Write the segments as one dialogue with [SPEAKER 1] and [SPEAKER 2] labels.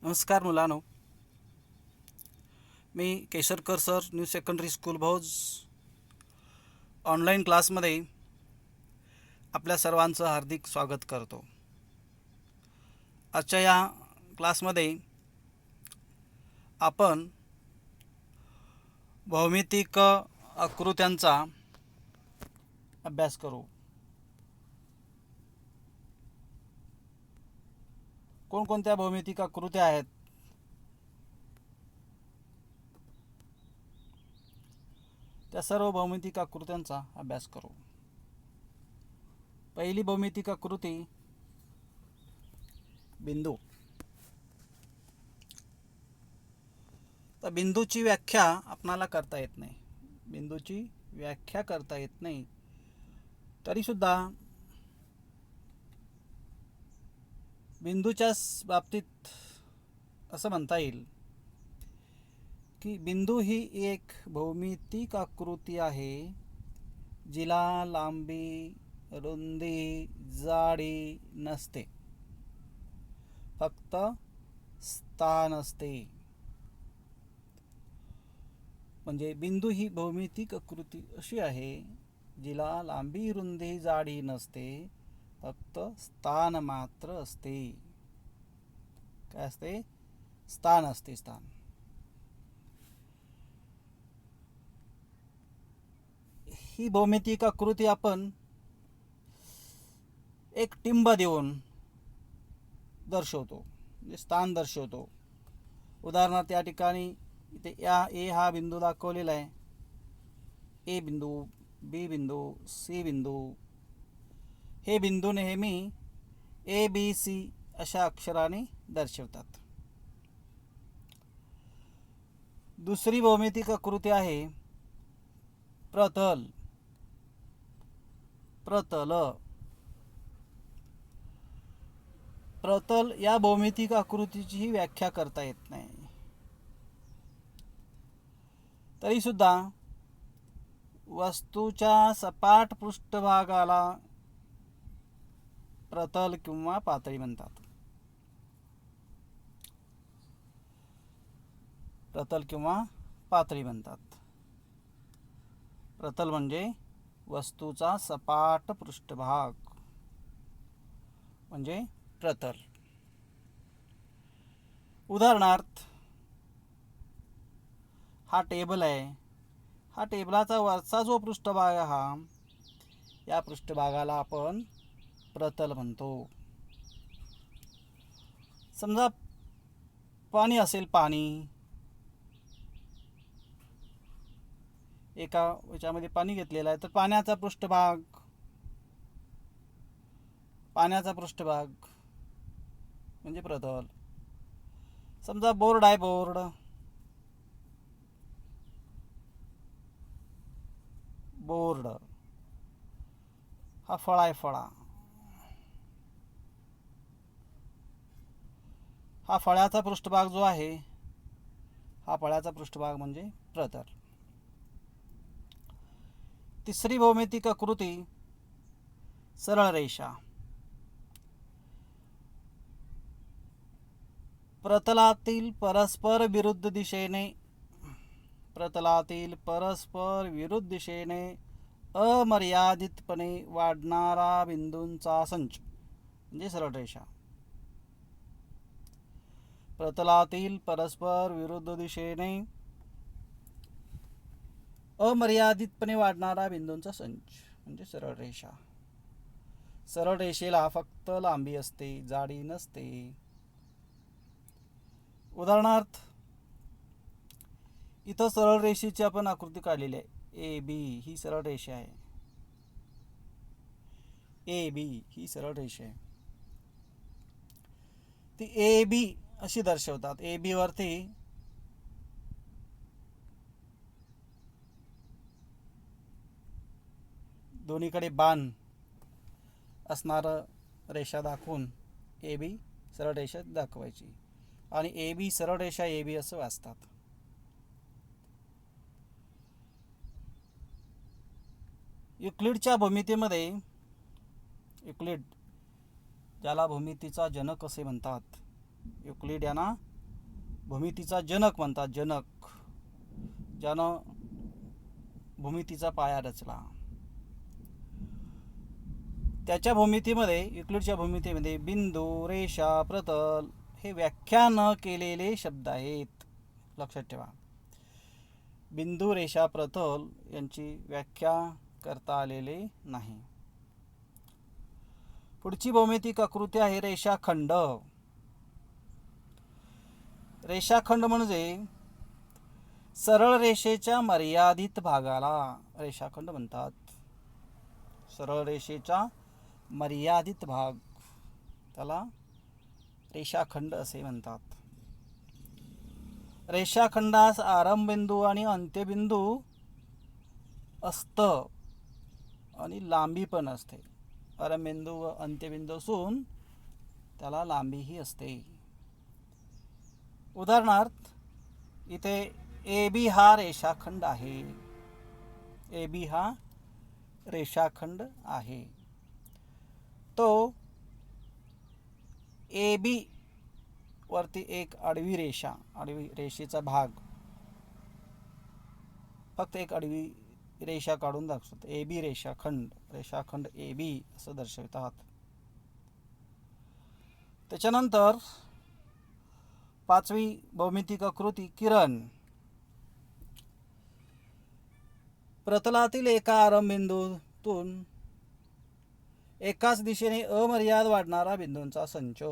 [SPEAKER 1] नमस्कार मुलांनो, मी Kesharkar sir new secondary school Bhoj online क्लासमध्ये आपल्या सर्वांचं हार्दिक स्वागत करतो. आजच्या या क्लासमध्ये आपण भौमितिक आकृत्यांचा अभ्यास करू. कोणकोणत्या भौमितिक आकृत्या आहेत त्या सर्व भौमितिक आकृत्यांचा अभ्यास करू. पहिली भौमितिक आकृती बिंदू. तर बिंदूची व्याख्या आपणाला करता येत नाही. बिंदूची व्याख्या करता येत नाही तरीसुद्धा बिंदूच्या बाबतीत असं म्हणता येईल की बिंदू ही एक भौमितिक आकृती आहे जिला लांबी, रुंदी, जाडी नसते, फक्त स्थान असते. म्हणजे बिंदू ही भौमितिक आकृती अशी आहे जिला लांबी, रुंदी, जाडी नसते, फक्त स्थान मात्र असते. काय असते? स्थान असते. स्थान. ही भौमितिक आकृती आपण एक टिंब देऊन दर्शवतो, म्हणजे स्थान दर्शवतो. उदाहरणार्थ या ठिकाणी इथे ए हा बिंदू दाखवलेला आहे. ए बिंदू, बी बिंदू, सी बिंदू. हे बिंदू नेहमी ए बी सी अशा अक्षराने दर्शवतात. दुसरी भौमितिक आकृती आहे प्रतल. प्रतल. प्रतल या भौमितिक आकृतीची व्याख्या करता येत नाही तरीसुद्धा वस्तूच्या सपाट पृष्ठभागाला प्रतल किंवा पातळी म्हणतात. प्रतल किंवा पातळी म्हणतात. प्रतल म्हणजे वस्तूचा सपाट पृष्ठभाग म्हणजे प्रतल. उदाहरणार्थ हा टेबल आहे. हा टेबलाचा वरचा जो पृष्ठभाग हा, या पृष्ठभागाला आपण प्रतल म्हणतो. समजा पाणी असेल. पाणी एका याच्यामध्ये पाणी घेतलेलं आहे, तर पाण्याचा पृष्ठभाग म्हणजे प्रतल. समजा बोर्ड आहे. बोर्ड हा फळा आहे. हा फळ्याचा पृष्ठभाग जो आहे, हा फळ्याचा पृष्ठभाग म्हणजे प्रतल. तिसरी भौमितिक आकृती सरळ रेषा. प्रतलातील परस्पर विरुद्ध दिशेने अमर्यादितपणे वाढणारा बिंदूंचा संच म्हणजे सरळ रेषा. प्रतलातील परस्पर विरुद्ध दिशेने अमर्यादितपणे वाढणारा बिंदूंचा संच म्हणजे सरळ रेषा. सरळ रेषेला फक्त लांबी असते, जाडी नसते. उदाहरणार्थ इथं सरळ रेषेची आपण आकृती काढलेली आहे. ए बी ही सरळ रेषा आहे. ए बी ही सरळ रेषा आहे. ती ए बी अशी दर्शवतात. ए बी वरती दोन्हीकडे बाण असणार रेषा दाखवून ए बी सरळ रेषा दाखवायची आणि ए बी सरळ रेषा ए बी असं वाचतात. युक्लिडच्या भूमितीमध्ये युक्लिड ज्याला भूमितीचा जनक असे म्हणतात, युक्लिड यांना भूमितीचा जनक म्हणतात, जनक, ज्यानं भूमितीचा पाया रचला. त्याच्या भूमितीमध्ये, युक्लिडच्या भूमितीमध्ये बिंदू, रेषा, प्रतल हे व्याख्या न केलेले शब्द आहेत. लक्षात ठेवा, बिंदू, रेषा, प्रतल यांची व्याख्या करता आलेले नाही. पुढची भौमितिक आकृती आहे रेषाखंड. रेषाखंड म्हणजे सरळ रेषेच्या मर्यादित भागाला रेषाखंड म्हणतात. सरळ रेषेचा मर्यादित भाग त्याला रेषाखंड असे म्हणतात. रेषाखंडास आरंभबिंदू आणि अंत्यबिंदू असतं आणि लांबी पण असते. आरंभबिंदू व अंत्यबिंदू असून त्याला लांबीही असते. उदाहरणार्थ, इथे ए बी हा रेषाखंड आहे. ए बी हा रेषाखंड आहे. तो ए बी वरती एक आडवी रेषा, आडवी रेषेचा भाग, फक्त एक आडवी रेषा काढून दाखवतात. ए बी रेषाखंड, रेषाखंड ए बी असं दर्शवतात. त्याच्यानंतर पाचवी भौमितिक आकृती किरण. प्रतलातील एका आरंभबिंदूतून एकाच दिशेने अमर्याद वाढणारा बिंदूंचा संच.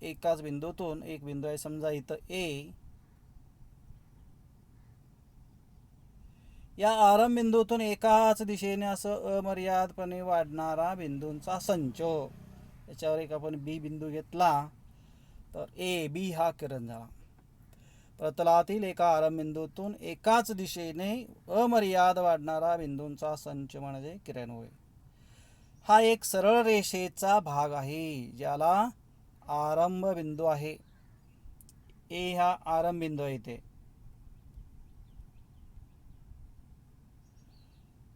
[SPEAKER 1] एकाच बिंदूतून, एक बिंदू आहे समजा इथं ए, या आरंभबिंदूतून एकाच दिशेने असं अमर्यादपणे वाढणारा बिंदूंचा संच. याच्यावर एक आपण बी बिंदू घेतला तर ए बी हा किरण झाला. प्रतलातील एका आरंभबिंदूतून एकाच दिशेने अमर्याद वाढणारा बिंदूंचा संच म्हणजे किरण होय. हा एक सरळ रेषेचा भाग आहे ज्याला आरंभ बिंदू आहे. ए हा आरंभ बिंदू आहे. इथे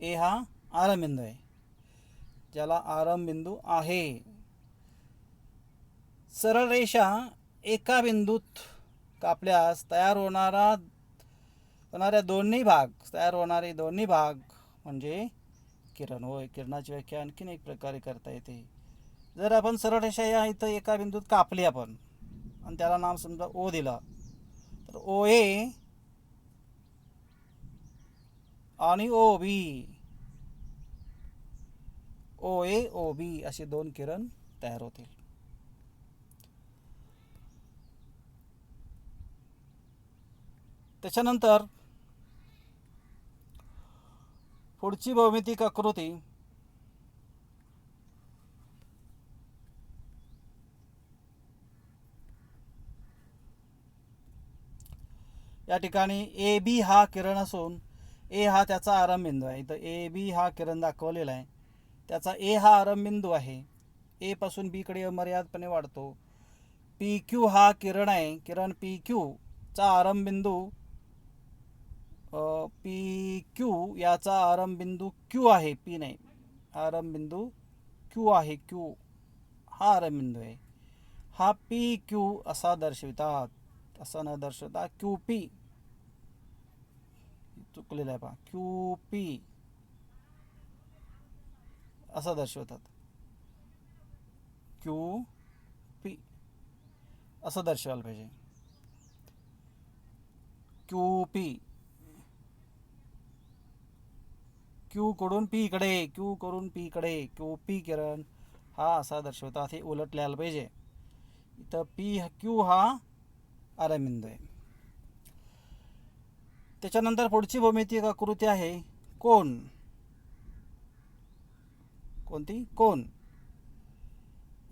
[SPEAKER 1] ए हा आरंभ बिंदू आहे ज्याला आरंभ बिंदू आहे. सरळ रेषा एका बिंदूत कापल्यास तयार होणारे दोन्ही भाग म्हणजे किरण होय. किरणाची व्याख्या आणखीन एक प्रकारे करता येते. जर आपण सरळ रेषा या इथं एका बिंदूत कापली आपण आणि त्याला नाव समजा ओ दिला, तर ओ ए आणि ओ बी, ओ ए ओ बी असे दोन किरण तयार होतील. त्याच्यानंतर पुढची भौमितिक आकृती या ठिकाणी ए बी हा किरण असून ए हा त्याचा आरंभ बिंदू आहे. इथं ए बी हा किरण दाखवलेला आहे. त्याचा ए हा आरंभ बिंदू आहे. ए पासून बी कडे अमर्यादपणे वाढतो. पी क्यू हा किरण आहे. किरण पी क्यू चा आरंभ बिंदू पी क्यू याचा आरंभ बिंदू क्यू आहे. पी नाही, आरंभ बिंदू क्यू आहे. क्यू हा आरंभ बिंदू आहे. हा पी क्यू असा दर्शवितात. असा न दर्शवता क्यू पी, चुकलेला आहे पहा, क्यू पी असं दर्शवतात. क्यू पी असं दर्शवायला पाहिजे. क्यू पी, क्यू कडून पी कडे, क्यू कडून पी कडे, क्यू पी किरण हा असा दर्शवतात. हे उलट लिहायला पाहिजे. इथं पी क्यू हा आरंभ बिंदू आहे. त्याच्यानंतर पुढची भौमितिक आकृती आहे कोन. कोणती? कोन.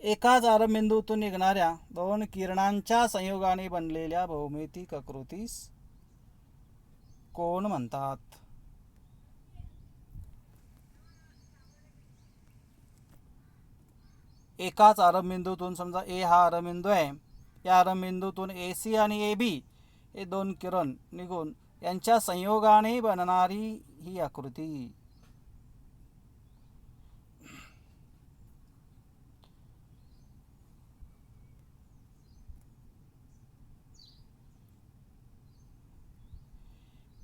[SPEAKER 1] एकाच आरंभ बिंदूतून निघणाऱ्या दोन किरणांच्या संयोगाने बनलेल्या भौमितिक आकृतीस कोन म्हणतात. एकाच आरंभ बिंदूतून, समजा ए हा आरंभ बिंदू आहे, या आरंभ बिंदूतून ए सी आणि ए बी हे दोन किरण निघून यांच्या संयोगाने बनणारी ही आकृती.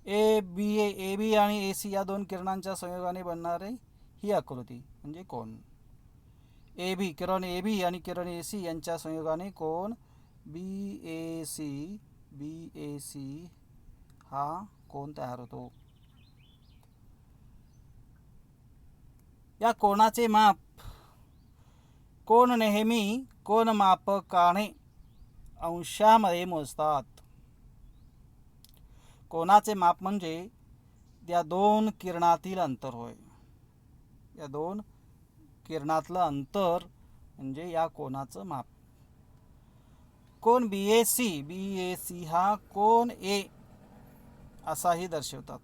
[SPEAKER 1] ए बी आणि ए सी या दोन किरणांच्या संयोगाने बनणारे ही आकृती म्हणजे कोन. A B Kiran A B आणि किरण ए सी यांच्या संयोगाने कोन बी ए सी हा कोन तयार होतो. या कोनाचे माप कोन नेहमी कोनमापकाने अंशामध्ये मोजतात. कोनाचे माप म्हणजे या दोन किरणातील अंतर होय. या दोन किरणातलं अंतर म्हणजे या कोनाचं माप. कोन बी ए सी हा कोन ए असाही दर्शवतात.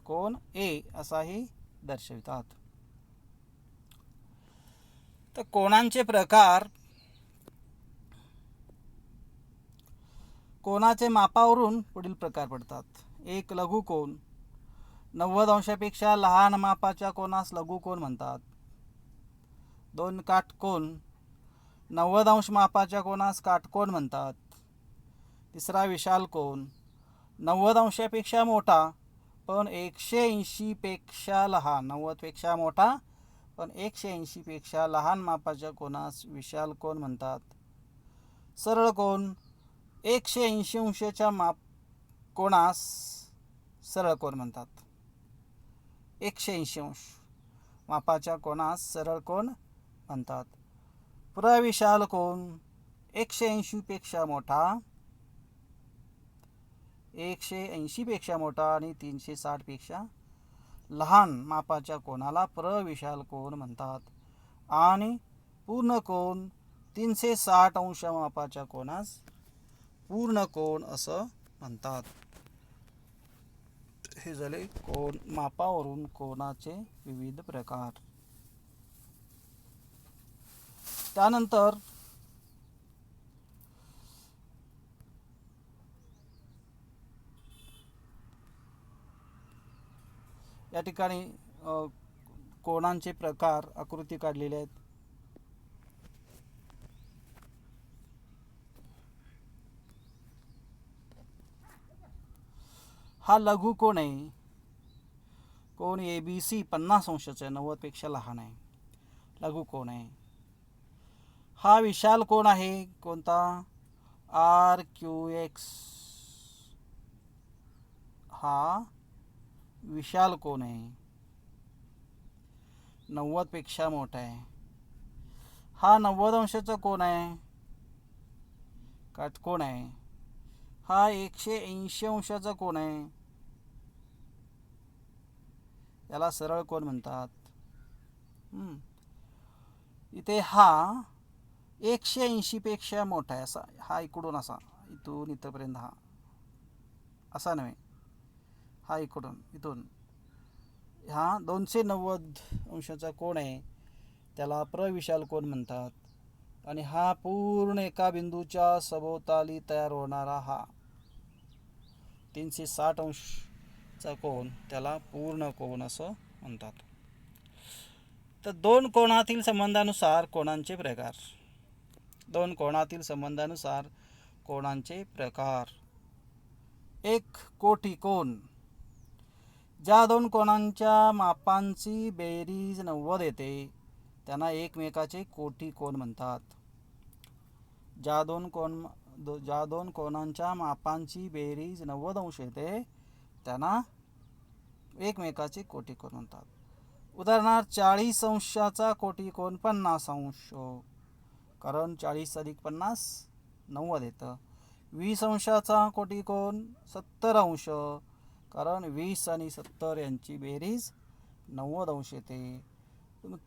[SPEAKER 1] कोन ए असाही दर्शवितात. तर कोनांचे प्रकार. कोनाचे मापावरून पुढील प्रकार पडतात. एक लघुकोन. 90 अंशापेक्षा लहान मापाच्या कोनास लघुकोन म्हणतात. दोन काटकोन. 90 अंश मापाच्या कोनास काटकोन म्हणतात. तिसरा विशाल कोन. 90 अंशापेक्षा मोठा पण 180 पेक्षा लहान. 90 पेक्षा मोठा पण 180 पेक्षा लहान मापाच्या कोनास विशाल कोन म्हणतात. सरळ कोन. 180 अंशाच्या कोनास सरळ कोन म्हणतात. 180 अंश मापाच्या कोनास सरळ कोन म्हणतात. प्रविशाल कोन. 180 पेक्षा मोठा, 180 पेक्षा मोठा आणि 360 पेक्षा लहान मापाच्या कोनाला प्रविशाल कोन म्हणतात. आणि पूर्ण कोन 360 अंश मापाच्या कोनास पूर्ण कोन असं म्हणतात. हे झाले कोन मापावरून कोनाचे विविध प्रकार. त्यानंतर या ठिकाणी कोनांचे प्रकार आकृती काढलेले आहेत. हा लघु कोन आहे. कोन ए बी सी 50 अंशाचा आहे, 90 पेक्षा लहान आहे. लघु कोन आहे. हा विशाल कोन आहे. कोणता? आर क्यू एक्स हा विशाल कोन आहे. 90 पेक्षा मोठा आहे. हा 90 अंशाचा कोन आहे. काटकोन आहे. हा 180 अंशाचा कोन आहे. याला सरळ कोन म्हणतात. इथे हा 180 पेक्षा मोठा आहे. असा हा इकडून असा इथून इथपर्यंत हा असा नव्हे. हा इथून हा 290 अंशाचा कोन आहे. त्याला प्रविशाल कोन म्हणतात. आणि हा पूर्ण एका बिंदूच्या सभोवताली तयार होणारा हा 360 अंशचा कोन त्याला पूर्ण कोन असं म्हणतात. तर दोन कोनातील संबंधानुसार कोनांचे प्रकार. दोन कोनातील संबंधानुसार कोनांचे प्रकार. एक कोटी कोन. ज्या दोन कोनांच्या मापांची बेरीज 90 येते त्यांना एकमेकाचे कोटी कोन म्हणतात. ज्या दोन कोनांच्या मापांची बेरीज 90 अंश येते त्यांना एकमेकाचे कोटी कोन म्हणतात. उदाहरणार्थ 40 अंशाचा कोटी कोन 50 अंश, कारण 40 अधिक 50 90 येतं. 20 अंशाचा कोटी कोन 70 अंश, कारण 20 आणि 70 यांची बेरीज 90 अंश येते.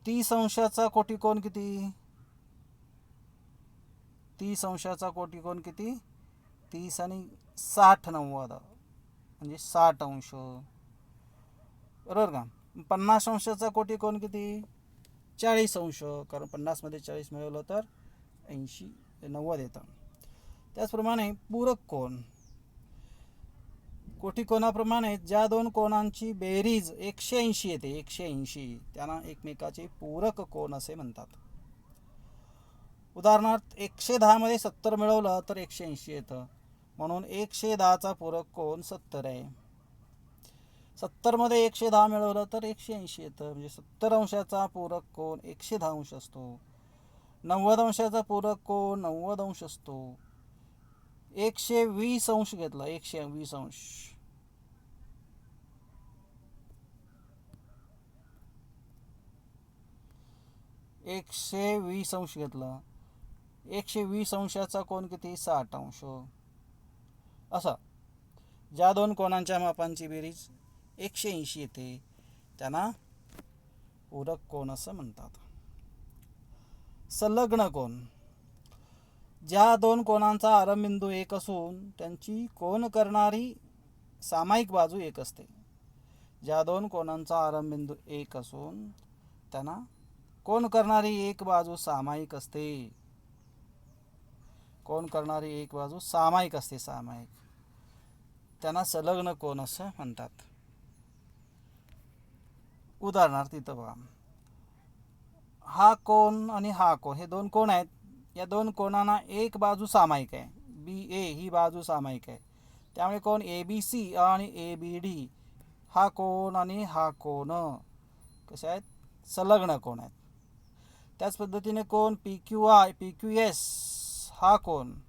[SPEAKER 1] 30 अंशाचा कोटी कोन किती? 30 अंशाचा कोटी कोन किती? 30 आणि 60 90 म्हणजे 60 अंश, बरोबर का? 50 अंशाचा कोटी कोन किती? 40 अंश, कारण 50 मध्ये 40 मिळवलं तर 90 येतं. त्याचप्रमाणे पूरक कोन. कोटी कोनाप्रमाणे ज्या दोन कोनांची बेरीज 180 येते 180 त्यांना एकमेकाचे पूरक कोन असे म्हणतात. उदाहरणार्थ 110 मध्ये 70 मिळवलं तर 180 येतं, म्हणून 110चा पूरक कोन 70 आहे. 70मध्ये 110 मिळवलं तर 180 येतं. म्हणजे 70 अंशाचा पूरक कोन 110 अंश असतो. 90 अंशाचा पूरक कोन 90 अंश असतो. 120 अंश घेतला, 120 अंश, घेतला, 120 अंशाचा कोन किती? 60 अंश. असा ज्या दोन कोणांच्या मापांची बेरीज 180 येते त्यांना पूरक कोन असं म्हणतात. संलग्न कोन, ज्या दोन कोणांचा आरंभबिंदू एक असून त्यांची कोन करणारी सामायिक बाजू एक असते. ज्या दोन कोणांचा आरंभबिंदू एक असून त्यांना कोन करणारी एक बाजू सामायिक असते. कोन करणारी एक बाजू सामायिक असते, सामायिक, त्यांना संलग्न कोन असं म्हणतात. उदाहरणार्थ इथं बघा, हा कोन आणि हा कोन हे दोन कोन आहेत. या दोन कोणांना एक बाजू सामायिक आहे, बी ए ही बाजू सामायिक आहे. त्यामुळे कोन ए बी सी आणि ए बी डी हा कोन आणि हा कोन कसे आहेत? संलग्न कोन आहेत. त्याच पद्धतीने कोन P Q I P Q S हा कोन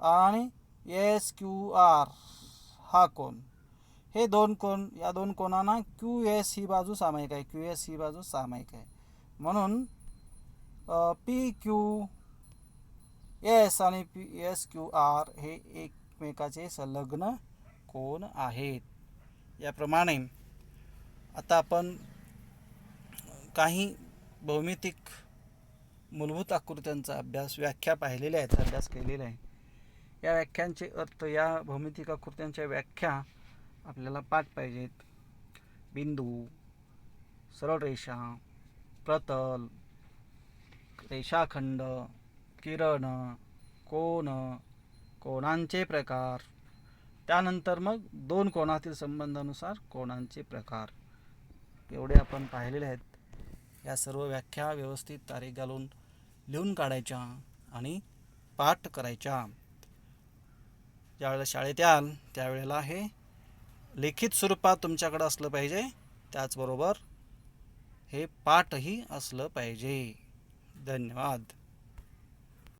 [SPEAKER 1] आणि एस क्यू आर हा कोन, हे दोन कोन, या दोन कोणांना क्यू एस ही बाजू सामायिक आहे, क्यू एस ही बाजू सामायिक आहे. म्हणून पी क्यू एस आणि पी एस क्यू आर हे एकमेकाचे संलग्न कोन आहेत. याप्रमाणे आता आपण काही भौमितिक मूलभूत आकृत्यांचा अभ्यास, व्याख्या पाहिलेल्या आहेत, अभ्यास केलेला आहे. या व्याख्यांचे अर्थ, या भौमितिक आकृत्यांच्या व्याख्या आपल्याला पाठ पाहिजेत. बिंदू, सरळ रेषा, प्रतल, रेषाखंड, किरण, कोन, कोनांचे प्रकार, त्यानंतर मग दोन कोनातील संबंधानुसार कोनांचे प्रकार, एवढे आपण पाहिलेले आहेत. या सर्व व्याख्या व्यवस्थित तारीख घालून लिहून काढायच्या आणि पाठ करायच्या. ज्यावेळेला शाळेत याल त्यावेळेला हे लिखित स्वरूपात तुमच्याकडे असलं पाहिजे. त्याचबरोबर हे पाठही असलं पाहिजे. धन्यवाद.